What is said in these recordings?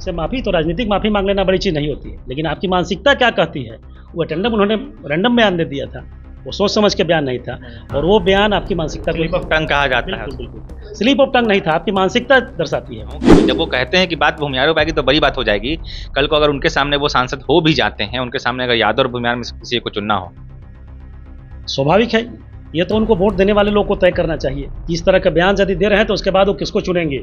से माफ़ी, तो राजनीतिक माफ़ी मांग लेना बड़ी चीज़ नहीं होती है, लेकिन आपकी मानसिकता क्या कहती है। वो अटेंडम उन्होंने रैंडम बयान दे दिया था, वो सोच समझ के बयान नहीं था, और वो बयान आपकी मानसिकता को स्लिप ऑफ टंग कहा जाता है। बिल्कुल बिल्कुल स्लिप ऑफ टंग नहीं था, आपकी मानसिकता दर्शाती है। जब वो कहते हैं कि बात भूमिहारों पे आएगी तो बड़ी बात हो जाएगी। कल को अगर उनके सामने वो सांसद हो भी जाते हैं, उनके सामने अगर यादव और भूमिहार में से किसी को चुनना हो, स्वाभाविक है, ये तो उनको वोट देने वाले लोग को तय करना चाहिए। इस तरह का बयान यदि दे रहे हैं तो उसके बाद वो किसको चुनेंगे,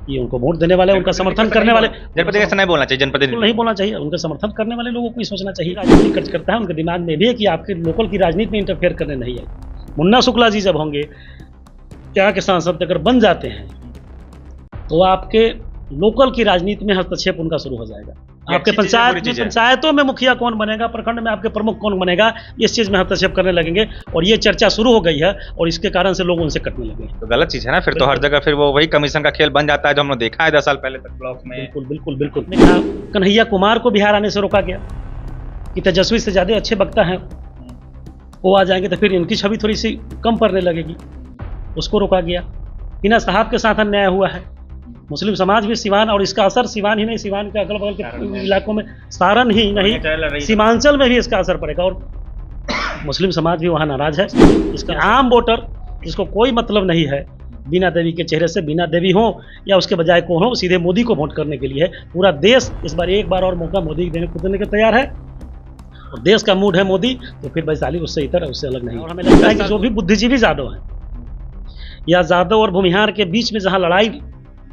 ये उनको वोट देने वाले, उनका समर्थन करने वाले। जनप्रतिनिधि ऐसा नहीं बोलना चाहिए, जनप्रतिनिधि नहीं बोलना चाहिए, उनका समर्थन करने वाले लोगों को ही सोचना चाहिए। राजनीति खर्च करता है, उनके दिमाग में भी है कि आपके लोकल की राजनीति में इंटरफेयर करने नहीं है। मुन्ना शुक्ला जी जब होंगे, क्या के सांसद अगर बन जाते हैं तो आपके लोकल की राजनीति में हस्तक्षेप उनका शुरू हो जाएगा। आपके पंचायतों में मुखिया कौन बनेगा, प्रखंड में आपके प्रमुख कौन बनेगा, इस चीज में हस्तक्षेप करने लगेंगे, और ये चर्चा शुरू हो गई है, और इसके कारण से लोग उनसे कटने लगे। तो गलत चीज है ना, फिर तो हर जगह फिर वो वही कमीशन का खेल बन जाता है जो हमने देखा है 10 साल पहले तक ब्लॉक में। बिल्कुल बिल्कुल बिल्कुल। कन्हैया कुमार को बिहार आने से रोका गया कि तेजस्वी से ज्यादा अच्छे वक्ता हैं, वो आ जाएंगे तो फिर इनकी छवि थोड़ी सी कम पड़ने लगेगी, उसको रोका गया। हिना साहब के साथ अन्याय हुआ है। मुस्लिम समाज भी सिवान, और इसका असर सिवान ही नहीं, सिवान के अगल बगल के इलाकों में, सारण ही नहीं सीमांचल में भी इसका असर पड़ेगा, और मुस्लिम समाज भी वहाँ नाराज है। इसका आम वोटर, जिसको कोई मतलब नहीं है बीना देवी के चेहरे से, बीना देवी हो या उसके बजाय को हो, सीधे मोदी को वोट करने के लिए है। पूरा देश इस बार एक बार और मौका मोदी देने को तैयार है, और देश का मूड है मोदी, तो फिर वैशाली उससे इतर है, उससे अलग नहीं। और हमें लगता है कि जो भी बुद्धिजीवी यादव हैं, या यादव और भूमिहार के बीच में जहाँ लड़ाई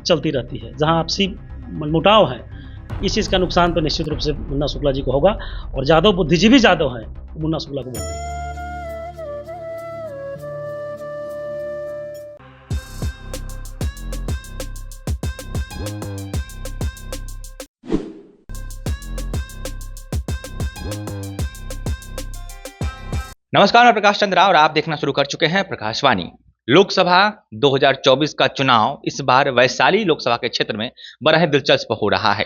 चलती रहती है, जहाँ आपसी मनमुटाव है, इस चीज़ का नुकसान तो निश्चित रूप से मुन्ना शुक्ला जी को होगा, और यादव बुद्धिजीवी यादव हैं, मुन्ना शुक्ला को बोलते हैं। नमस्कार, मैं प्रकाश चंद्र और आप देखना शुरू कर चुके हैं प्रकाशवाणी। लोकसभा 2024 का चुनाव इस बार वैशाली लोकसभा के क्षेत्र में बड़ा ही दिलचस्प हो रहा है।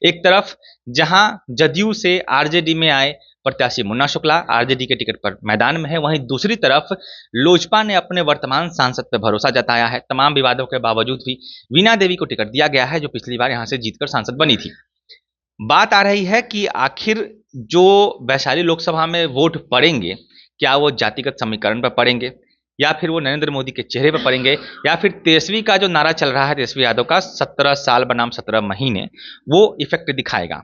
एक तरफ जहां जदयू से आरजेडी में आए प्रत्याशी मुन्ना शुक्ला आरजेडी के टिकट पर मैदान में है, वहीं दूसरी तरफ लोजपा ने अपने वर्तमान सांसद पर भरोसा जताया है। तमाम विवादों के बावजूद भी वीणा देवी को टिकट दिया गया है, जो पिछली बार यहां से जीतकर सांसद बनी थी। बात आ रही है कि आखिर जो वैशाली लोकसभा में वोट पड़ेंगे, क्या वो जातिगत समीकरण पर पड़ेंगे, या फिर वो नरेंद्र मोदी के चेहरे पर पड़ेंगे, या फिर तेजस्वी का जो नारा चल रहा है तेजस्वी यादव का 17 साल बनाम 17 महीने, वो इफेक्ट दिखाएगा।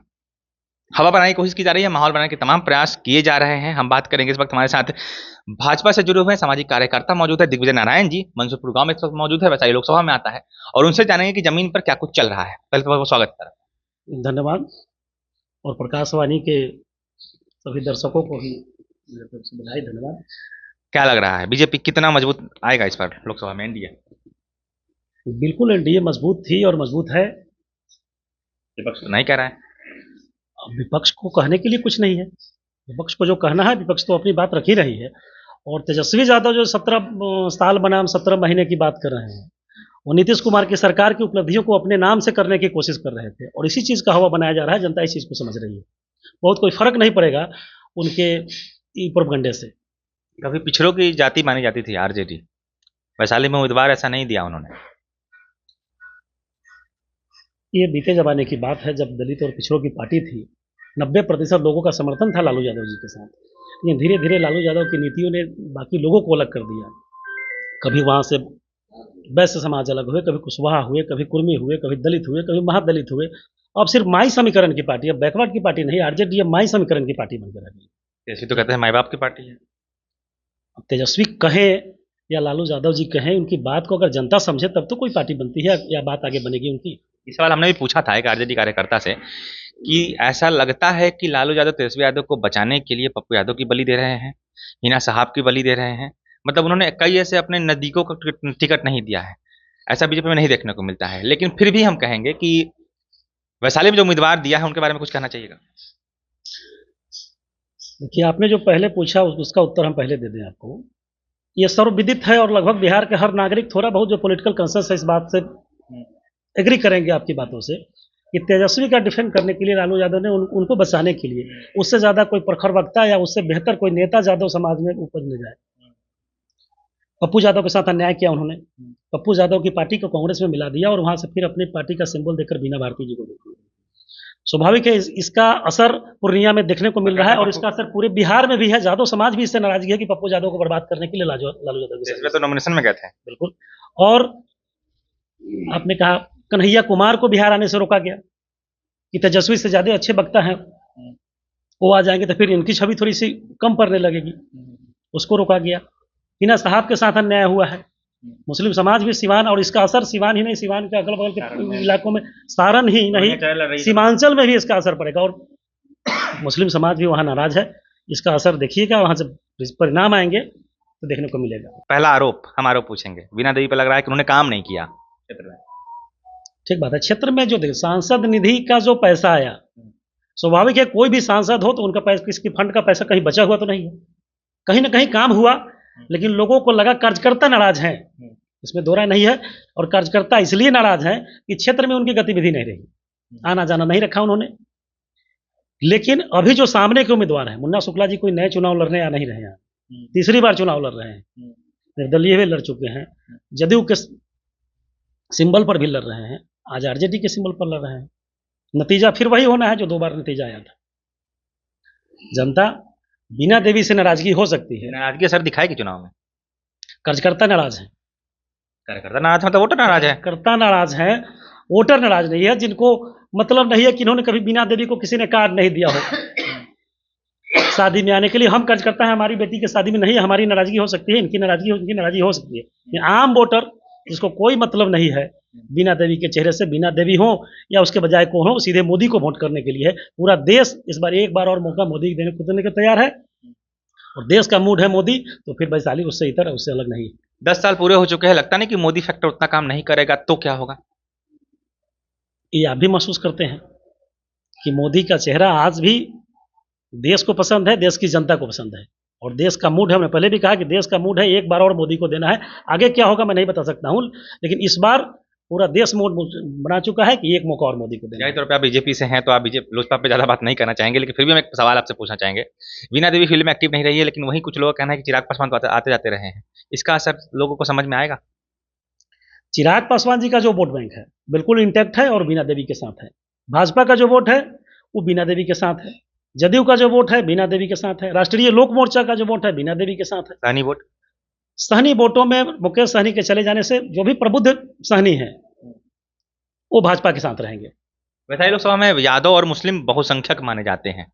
हवा बनाने की कोशिश की जा रही है, माहौल बनाने के तमाम प्रयास किए जा रहे हैं। हम बात करेंगे इस वक्त हमारे साथ भाजपा से जुड़े हुए सामाजिक कार्यकर्ता मौजूद है, दिग्विजय नारायण जी मंसूरपुर गांव में इस वक्त मौजूद है, वैशाली लोकसभा में आता है, और उनसे जानेंगे कि जमीन पर क्या कुछ चल रहा है। पहले तो बहुत स्वागत करें। धन्यवाद, और प्रकाशवाणी के सभी दर्शकों को भी बधाई, धन्यवाद। क्या लग रहा है, बीजेपी कितना मजबूत आएगा इस बार लोकसभा में? एनडीए बिल्कुल एनडीए मजबूत थी और मजबूत है। विपक्ष तो नहीं कह रहा है। विपक्ष को कहने के लिए कुछ नहीं है, विपक्ष को जो कहना है, विपक्ष तो अपनी बात रख ही रही है। और तेजस्वी यादव जो 17 साल बनाम 17 महीने की बात कर रहे हैं, वो नीतीश कुमार की सरकार की उपलब्धियों को अपने नाम से करने की कोशिश कर रहे थे, और इसी चीज़ का हवा बनाया जा रहा है। जनता इस चीज़ को समझ रही है, बहुत कोई फर्क नहीं पड़ेगा उनके प्रोपगंडे से। कभी पिछड़ों की जाति मानी जाती थी आरजेडी, वैशाली में उम्मीदवार ऐसा नहीं दिया उन्होंने। ये बीते जमाने की बात है, जब दलित और पिछड़ों की पार्टी थी। 90% लोगों का समर्थन था लालू यादव जी के साथ, लेकिन धीरे धीरे लालू यादव की नीतियों ने बाकी लोगों को अलग कर दिया। कभी वहाँ से वैश्य समाज अलग हुए, कभी कुशवाहा हुए, कभी कुर्मी हुए, कभी दलित हुए, कभी महादलित हुए। अब सिर्फ माई समीकरण की पार्टी, अब बैकवर्ड की पार्टी नहीं, आरजेडी अब माई समीकरण की पार्टी बनकर रह गई। तेजस्वी तो कहते हैं माई बाप की पार्टी है। अब तेजस्वी कहें या लालू यादव जी कहें, उनकी बात को अगर जनता समझे तब तो कोई पार्टी बनती है या बात आगे बनेगी उनकी। इस सवाल हमने भी पूछा था एक आरजेडी कार्यकर्ता से कि ऐसा लगता है कि लालू यादव तेजस्वी यादव को बचाने के लिए पप्पू यादव की बलि दे रहे हैं, हिना साहब की बलि दे रहे हैं। मतलब उन्होंने कई ऐसे अपने नजदीकों को टिकट नहीं दिया है। ऐसा बीजेपी में नहीं देखने को मिलता है, लेकिन फिर भी हम कहेंगे कि वैशाली में जो उम्मीदवार दिया है उनके बारे में कुछ कहना चाहिएगा। देखिए, आपने जो पहले पूछा उसका उत्तर हम पहले दे दें आपको। ये सर्वविदित है, और लगभग बिहार के हर नागरिक थोड़ा बहुत जो पॉलिटिकल कंसेंस है इस बात से एग्री करेंगे आपकी बातों से, कि तेजस्वी का डिफेंड करने के लिए लालू यादव ने उनको बचाने के लिए उससे ज़्यादा कोई प्रखर वक्ता या उससे बेहतर कोई नेता यादव समाज में उपज न जाए। पप्पू यादव के साथ अन्याय किया उन्होंने। पप्पू यादव की पार्टी को कांग्रेस में मिला दिया और वहां से फिर अपनी पार्टी का सिंबल देकर बीना भारती जी को दे दिया। स्वाभाविक है इसका असर पूर्णिया में देखने को मिल रहा है और इसका असर पूरे बिहार में भी है। यादव समाज भी इससे नाराजगी है कि पप्पू यादव को बर्बाद करने के लिए लालू यादव की इसमें तो नॉमिनेशन में गए थे। बिल्कुल। और आपने कहा कन्हैया कुमार को बिहार आने से रोका गया कि तेजस्वी से ज्यादा अच्छे वक्ता हैं, वो आ जाएंगे तो फिर इनकी छवि थोड़ी सी कम पड़ने लगेगी, उसको रोका गया। हिना साहब के साथ अन्याय हुआ है। मुस्लिम समाज भी सिवान, और इसका असर सिवान ही नहीं, सिवान के अगल बगल के इलाकों में, सारण ही नहीं सीमांचल में भी इसका असर पड़ेगा और मुस्लिम समाज भी वहाँ नाराज है। इसका असर देखिएगा, वहाँ से परिणाम आएंगे तो देखने को मिलेगा। पहला आरोप, हम आरोप पूछेंगे, बीना देवी पर लग रहा है कि उन्होंने काम नहीं किया क्षेत्र में। ठीक बात है। क्षेत्र में जो सांसद निधि का जो पैसा आया, स्वाभाविक है कोई भी सांसद हो तो उनका पैसा, किसकी फंड का पैसा कहीं बचा हुआ तो नहीं है, कहीं ना कहीं काम हुआ, लेकिन लोगों को लगा कार्यकर्ता नाराज हैं, इसमें दो राय नहीं है। और कार्यकर्ता इसलिए नाराज हैं कि क्षेत्र में उनकी गतिविधि नहीं रही, आना जाना नहीं रखा उन्होंने। लेकिन अभी जो सामने के उम्मीदवार हैं, मुन्ना शुक्ला जी कोई नए चुनाव लड़ने आ नहीं रहे हैं, तीसरी बार चुनाव लड़ रहे हैं, निर्दलीय भी लड़ चुके हैं, जदयू के सिंबल पर भी लड़ रहे हैं, आज आरजेडी के सिंबल पर लड़ रहे हैं। नतीजा फिर वही होना है जो 2 बार नतीजा आया था। जनता बीना देवी से नाराजगी हो सकती है। नाराजगी असर दिखाएगी चुनाव में? कार्यकर्ता नाराज है। कार्यकर्ता नाराज मतलब वोटर नाराज है? कार्यकर्ता नाराज है, वोटर नाराज नहीं है, जिनको मतलब नहीं है कि इन्होंने कभी बीना देवी को किसी ने कार्ड नहीं दिया हो शादी में आने के लिए। हम कार्यकर्ता हैं, हमारी बेटी की शादी में नहीं है, हमारी नाराजगी हो सकती है, इनकी नाराजगी हो सकती है। आम वोटर जिसको कोई मतलब नहीं है बीना देवी के चेहरे से, बीना देवी हो या उसके बजाय को हो, सीधे मोदी को वोट करने के लिए है। पूरा देश इस बार एक बार और मौका मोदी देने को देने को तैयार है और देश का मूड है मोदी, तो फिर वैशाली उससे इतर है, उससे अलग नहीं है। 10 साल पूरे हो चुके हैं, लगता नहीं कि मोदी फैक्टर उतना काम नहीं करेगा तो क्या होगा? ये आप भी महसूस करते हैं कि मोदी का चेहरा आज भी देश को पसंद है, देश की जनता को पसंद है और देश का मूड है। हमने पहले भी कहा कि देश का मूड है, एक बार और मोदी को देना है। आगे क्या होगा मैं नहीं बता सकता हूँ, लेकिन इस बार पूरा देश मूड बना चुका है कि एक मौका और मोदी को देना है। तौर पे आप बीजेपी से हैं तो आप बीजेपी लोजपा पे ज्यादा बात नहीं करना चाहेंगे, लेकिन फिर भी हम एक सवाल आपसे पूछना चाहेंगे। बीना देवी फील्ड में एक्टिव नहीं रही है, लेकिन वही कुछ लोग कहना है कि चिराग पासवान तो आते जाते रहे हैं, इसका असर लोगों को समझ में आएगा? चिराग पासवान जी का जो वोट बैंक है बिल्कुल इंटैक्ट है और बीना देवी के साथ है। भाजपा का जो वोट है वो बीना देवी के साथ है, जदयू का जो वोट है बीना देवी के साथ है, राष्ट्रीय लोक मोर्चा का जो वोट है बीना देवी के साथ है। सहनी वोट, सहनी वोटों में मुकेश सहनी के चले जाने से जो भी प्रबुद्ध सहनी है वो भाजपा के साथ रहेंगे। वैशाली लोकसभा में यादव और मुस्लिम बहुसंख्यक माने जाते हैं।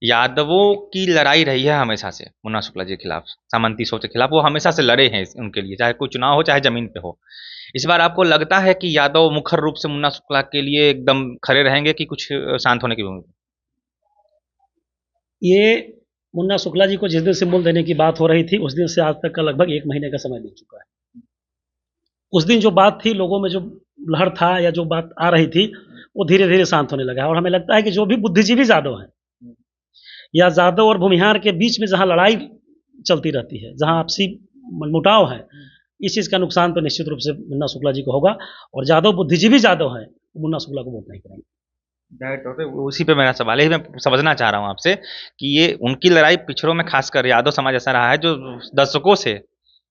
यादवों की लड़ाई रही है हमेशा से मुन्ना शुक्ला जी के खिलाफ, सामंती सोच के खिलाफ, वो हमेशा से लड़े हैं उनके लिए, चाहे कोई चुनाव हो चाहे जमीन पे हो। इस बार आपको लगता है कि यादव मुखर रूप से मुन्ना शुक्ला के लिए एकदम खड़े रहेंगे कि कुछ शांत होने की उम्मीद? ये मुन्ना शुक्ला जी को जिस दिन सिंबल देने की बात हो रही थी उस दिन से आज तक का लगभग 1 महीने का समय बीत चुका है। उस दिन जो बात थी, लोगों में जो लहर था या जो बात आ रही थी, वो धीरे धीरे शांत होने लगा है। और हमें लगता है कि जो भी बुद्धिजीवी यादव हैं या यादव और भूमिहार के बीच में जहां लड़ाई चलती रहती है, जहां आपसी मनमुटाव है, इस चीज़ का नुकसान तो निश्चित रूप से मुन्ना शुक्ला जी को होगा। और यादव बुद्धिजीवी यादव है, मुन्ना शुक्ला को वोट नहीं करेंगे। उसी पे मेरा सवाल है, मैं समझना चाह रहा हूँ आपसे कि ये उनकी लड़ाई पिछड़ों में खासकर यादव समाज ऐसा रहा है जो दशकों से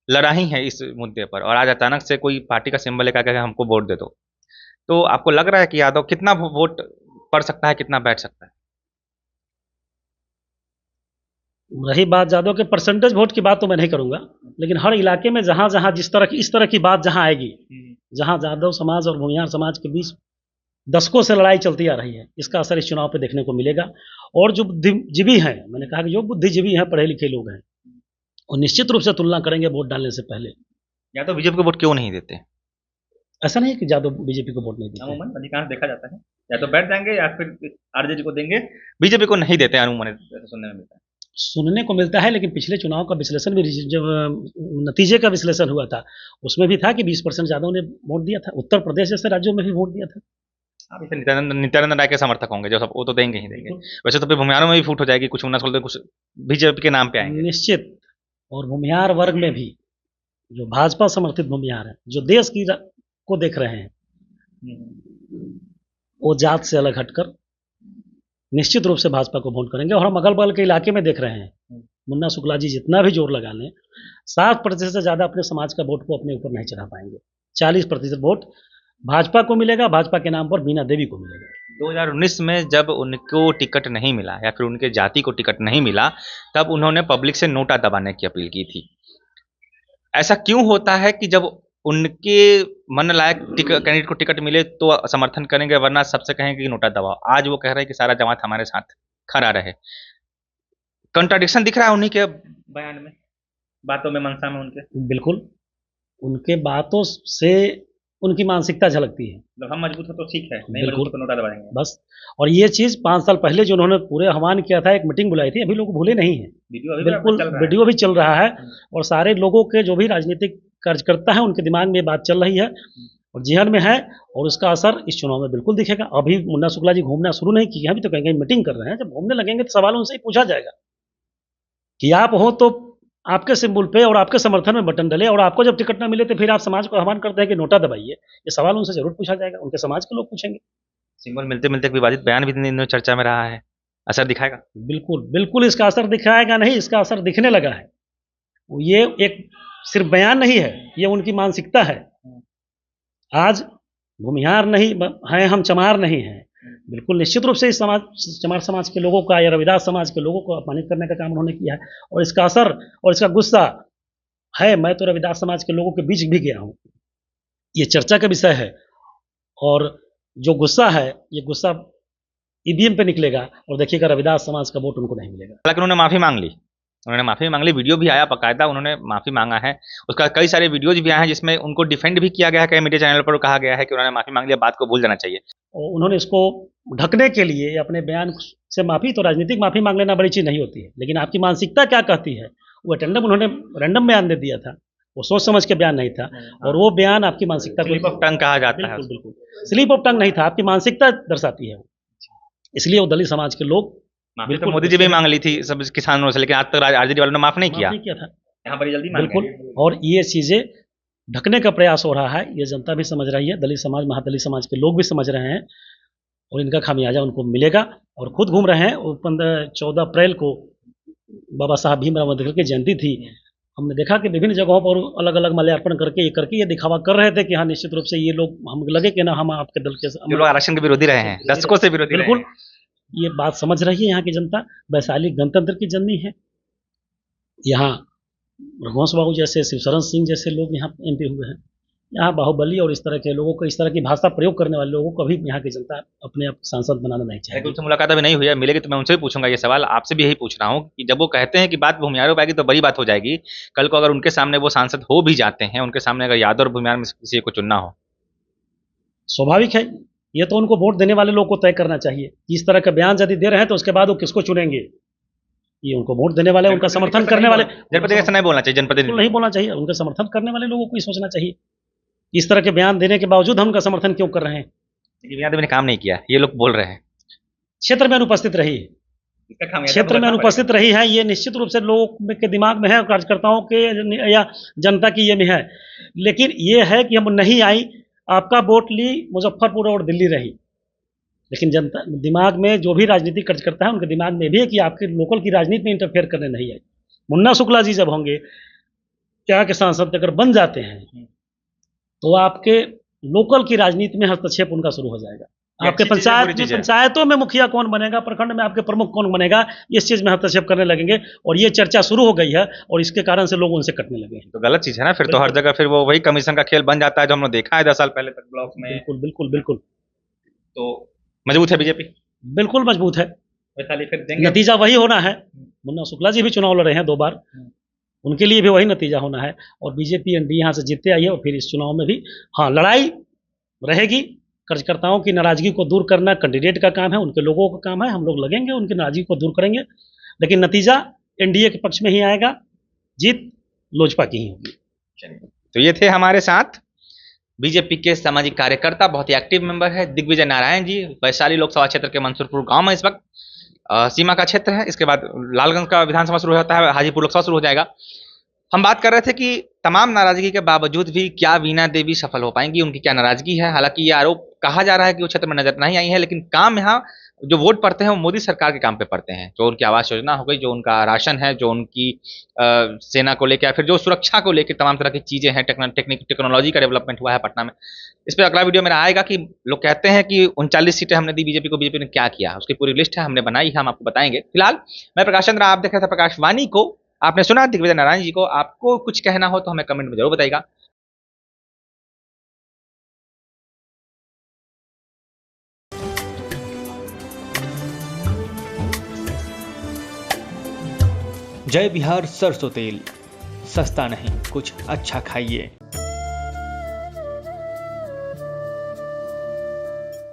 लड़ाई है इस मुद्दे पर, और आज अचानक से कोई पार्टी का सिंबल लेकर के हमको वोट दे दो, तो आपको लग रहा है कि यादव कितना वोट पड़ सकता है, कितना बैठ सकता है? रही बात यादव के परसेंटेज वोट की बात तो मैं नहीं करूंगा, लेकिन हर इलाके में जहां जहां जिस तरह इस तरह की बात जहां आएगी, जहां यादव समाज और भूमिहार समाज के बीच दशकों से लड़ाई चलती आ रही है, इसका असर इस चुनाव पे देखने को मिलेगा। और जो बुद्धिजीवी हैं, मैंने कहा कि जो बुद्धिजीवी हैं, पढ़े लिखे लोग हैं, वो निश्चित रूप से तुलना करेंगे वोट डालने से पहले। या तो बीजेपी को वोट क्यों नहीं देते? ऐसा नहीं है कि यादव बीजेपी को वोट नहीं देते, अमूमन अधिकांश देखा जाता है या तो बैठ जाएंगे या फिर आरजेडी को देंगे, बीजेपी को नहीं देते अमूमन, सुनने में मिलता है। सुनने को मिलता है, लेकिन पिछले चुनाव का विश्लेषण भी, जब नतीजे का विश्लेषण हुआ था उसमें भी था कि 20% यादव ने वोट दिया था। उत्तर प्रदेश जैसे राज्यों में भी वोट दिया था। आप इसे नित्यानंद राय के समर्थक होंगे जो सब, वो तो देंगे ही देंगे। वैसे तो फिर भूमिहारों में भी फूट हो जाएगी, कुछ मुन्ना शुक्ला कुछ बीजेपी के नाम पे आएंगे निश्चित। और भूमिहार वर्ग में भी जो भाजपा समर्थित भूमिहार है, जो देश की को देख रहे हैं, वो जात से अलग हटकर निश्चित रूप से भाजपा को वोट करेंगे। और हम अगल बगल के इलाके में देख रहे हैं मुन्ना शुक्ला जी जितना भी जोर लगा लें, 60% से ज़्यादा अपने समाज का वोट को अपने ऊपर नहीं चढ़ा पाएंगे। 40% वोट भाजपा को मिलेगा, भाजपा के नाम पर बीना देवी को मिलेगा। 2019 में जब उनको टिकट नहीं मिला या फिर उनके जाति को टिकट नहीं मिला, तब उन्होंने पब्लिक से नोटा दबाने की अपील की थी। ऐसा क्यों होता है कि जब उनके मन लायक कैंडिडेट को टिकट मिले तो समर्थन करेंगे, वरना सबसे कहेंगे कि नोटा दबाओ। आज वो कह रहे हैं कि सारा जमात हमारे साथ खड़ा रहे। कंट्राडिक्शन दिख रहा है उन्हीं के बयान में, बातों में, मनसा में उनके। बिल्कुल, उनके बातों से उनकी मानसिकता झलकती है। जब हम मजबूत हो तो ठीक है, नहीं बिल्कुल। मजबूत तो नोटा दबाएंगे बस। और ये चीज़ 5 साल पहले जो उन्होंने पूरे आह्वान किया था, एक मीटिंग बुलाई थी, अभी लोग भूले नहीं हैं। वीडियो अभी बिल्कुल, चल रहा है। वीडियो भी चल रहा है और सारे लोगों के जो भी राजनीतिक कार्यकर्ता हैं उनके दिमाग में ये बात चल रही है और जेहन में है, और उसका असर इस चुनाव में बिल्कुल दिखेगा। अभी मुन्ना शुक्ला जी घूमना शुरू नहीं किए, अभी तो कहीं कहीं मीटिंग कर रहे हैं। जब घूमने लगेंगे तो सवाल उनसे ही पूछा जाएगा कि आप हो तो आपके सिंबल पे और आपके समर्थन में बटन डले, और आपको जब टिकट ना मिले तो फिर आप समाज को आह्वान करते हैं कि नोटा दबाइए। ये सवाल उनसे जरूर पूछा जाएगा, उनके समाज के लोग पूछेंगे। सिंबल मिलते मिलते एक विवादित बयान भी इन दिनों चर्चा में रहा है, असर दिखाएगा? बिल्कुल बिल्कुल, इसका असर दिखाएगा नहीं, इसका असर दिखने लगा है। ये एक सिर्फ बयान नहीं है, ये उनकी मानसिकता है। आज भूमिहार नहीं हैं हम, चमार नहीं हैं। बिल्कुल निश्चित रूप से इस समाज, चमार समाज के लोगों का या रविदास समाज के लोगों को अपमानित करने का काम उन्होंने किया है, और इसका असर और इसका गुस्सा है। मैं तो रविदास समाज के लोगों के बीच भी गया हूँ, ये चर्चा का विषय है। और जो गुस्सा है, ये गुस्सा ईवीएम पे निकलेगा और देखिएगा रविदास समाज का वोट उनको नहीं मिलेगा। हालांकि उन्होंने माफी मांग ली, वीडियो भी आया बकायदा, उन्होंने माफी मांगा है। उसका कई सारे वीडियोज भी आए हैं जिसमें उनको डिफेंड भी किया गया है, कई मीडिया चैनल पर कहा गया है कि उन्होंने माफी मांग लिया, बात को भूल जाना चाहिए। और उन्होंने इसको ढकने के लिए अपने बयान से माफी, तो राजनीतिक माफी मांग लेना बड़ी चीज नहीं होती है, लेकिन आपकी मानसिकता क्या कहती है, वो अटेंडम उन्होंने रैंडम बयान दे दिया था, वो सोच समझ के बयान नहीं था, और वो बयान आपकी मानसिकता को, स्लिप ऑफ टंग कहा जाता है। बिल्कुल बिल्कुल, स्लिप ऑफ टंग नहीं था, आपकी मानसिकता दर्शाती है वो। इसलिए वो दलित समाज के लोग, माफी तो मोदी जी भी मांग ली थी सब किसानों से, लेकिन आज तक आरजेडी वालों ने माफ नहीं किया था। यहाँ पर जल्दी बिल्कुल, और ये चीजें ढकने का प्रयास हो रहा है, ये जनता भी समझ रही है, दलित समाज, महादलित समाज के लोग भी समझ रहे हैं, और इनका खामियाजा उनको मिलेगा। और खुद घूम रहे हैं। 14 अप्रैल को बाबा साहब भीमराव अम्बेडकर की जयंती थी, हमने देखा कि विभिन्न जगहों पर अलग अलग माल्यार्पण करके ये दिखावा कर रहे थे कि हाँ निश्चित रूप से ये लोग, हम लगे कि ना हम आपके दल के जो लोग आरक्षण के विरोधी रहे हैं, दशकों से विरोधी रहे हैं। बिल्कुल, ये बात समझ रही है यहाँ की जनता। वैशाली गणतंत्र की जननी है, यहाँ रघुवंश बाबू जैसे, शिवशरण सिंह जैसे लोग यहाँ एमपी हुए हैं। यहाँ बाहुबली और इस तरह के लोगों को, इस तरह की भाषा प्रयोग करने वाले लोगों को भी यहाँ की जनता अपने आप सांसद बनाना नहीं चाहेगी। उनसे मुलाकात अभी नहीं हुई है, मिलेगी तो मैं उनसे भी पूछूंगा ये सवाल। आपसे भी यही पूछ रहा हूँ कि जब वो कहते हैं कि बात भूमिहार हो पाएगी तो बड़ी बात हो जाएगी, कल को अगर उनके सामने वो सांसद हो भी जाते हैं, उनके सामने अगर यादव और भूमिहार में किसी को चुनना हो, स्वाभाविक है, ये तो उनको वोट देने वाले लोग को तय करना चाहिए। इस तरह का बयान यदि दे रहे हैं तो उसके बाद वो किसको चुनेंगे, ये उनको वोट देने वाले, उनका समर्थन करने वाले, जनप्रतिनिधि ऐसा नहीं बोलना चाहिए, जनप्रतिनिधि नहीं बोलना चाहिए, उनका समर्थन करने वाले लोगों को ही सोचना चाहिए। इस तरह के बयान देने के बावजूद हम उनका समर्थन क्यों कर रहे हैं? यादव ने काम नहीं किया, ये लोग बोल रहे हैं। क्षेत्र में अनुपस्थित रही है, क्षेत्र में अनुपस्थित रही है, ये निश्चित रूप से लोगों के दिमाग में है, कार्यकर्ताओं के या जनता की ये में है। लेकिन ये है कि हम नहीं आई, आपका वोट ली मुजफ्फरपुर और दिल्ली रही, लेकिन जनता दिमाग में जो भी राजनीतिक कार्यकर्ता है उनके दिमाग में भी है कि आपके लोकल की राजनीति में इंटरफेयर करने नहीं आई। मुन्ना शुक्ला जी जब होंगे, यहाँ के सांसद अगर बन जाते हैं तो आपके लोकल की राजनीति में हस्तक्षेप उनका शुरू हो जाएगा। आपके पंचायतों में मुखिया कौन बनेगा, प्रखंड में आपके प्रमुख कौन बनेगा, इस चीज में हस्तक्षेप करने लगेंगे, और ये चर्चा शुरू हो गई है, और इसके कारण से लोग उनसे कटने लगे हैं। तो गलत चीज है ना फिर तो, हर जगह फिर वो वही कमीशन का खेल बन जाता है जो हमने देखा है 10 साल पहले तक ब्लॉक में। बिल्कुल बिल्कुल बिल्कुल। तो मजबूत है बीजेपी, बिल्कुल मजबूत है, वैशाली फिर देंगे, नतीजा वही होना है। मुन्ना शुक्ला जी भी चुनाव लड़े हैं 2 बार, उनके लिए भी वही नतीजा होना है, और बीजेपी एनडीए यहाँ से जीतते आई है, और फिर इस चुनाव में भी हाँ लड़ाई रहेगी। कार्यकर्ताओं की नाराजगी को दूर करना कैंडिडेट का काम है, उनके लोगों का काम है, हम लोग लगेंगे, उनकी नाराजगी को दूर करेंगे, लेकिन नतीजा एनडीए के पक्ष में ही आएगा, जीत लोजपा की ही होगी। तो ये थे हमारे साथ बीजेपी के सामाजिक कार्यकर्ता, बहुत ही एक्टिव मेंबर है दिग्विजय नारायण जी। वैशाली लोकसभा क्षेत्र के मंसूरपुर गांव में इस वक्त सीमा का क्षेत्र है, इसके बाद लालगंज का विधानसभा शुरू होता है, हाजीपुर लोकसभा शुरू हो जाएगा। हम बात कर रहे थे कि तमाम नाराजगी के बावजूद भी क्या वीणा देवी सफल हो पाएंगी, उनकी क्या नाराजगी है। हालांकि ये आरोप कहा जा रहा है कि वो क्षेत्र में नजर नहीं आई है, लेकिन काम यहाँ जो वोट पड़ते हैं वो मोदी सरकार के काम पे पड़ते हैं। जो उनकी आवास योजना हो गई, जो उनका राशन है, जो उनकी सेना को लेकर, फिर जो सुरक्षा को लेकर तमाम तरह की चीजें हैं, टेक्नोलॉजी का डेवलपमेंट हुआ है पटना में। इस पर अगला वीडियो मेरा आएगा कि लोग कहते हैं कि 39 सीटें हमने दी बीजेपी को, बीजेपी ने क्या किया, उसकी पूरी लिस्ट है, हमने बनाई है, हम आपको बताएंगे। फिलहाल मैं प्रकाश चंद्र, आप देख रहे थे प्रकाशवाणी को। आपने सुना दिग्विजय नारायण जी को। आपको कुछ कहना हो तो हमें कमेंट में जरूर बताइएगा। जय बिहार सरसों तेल, सस्ता नहीं कुछ अच्छा खाइए।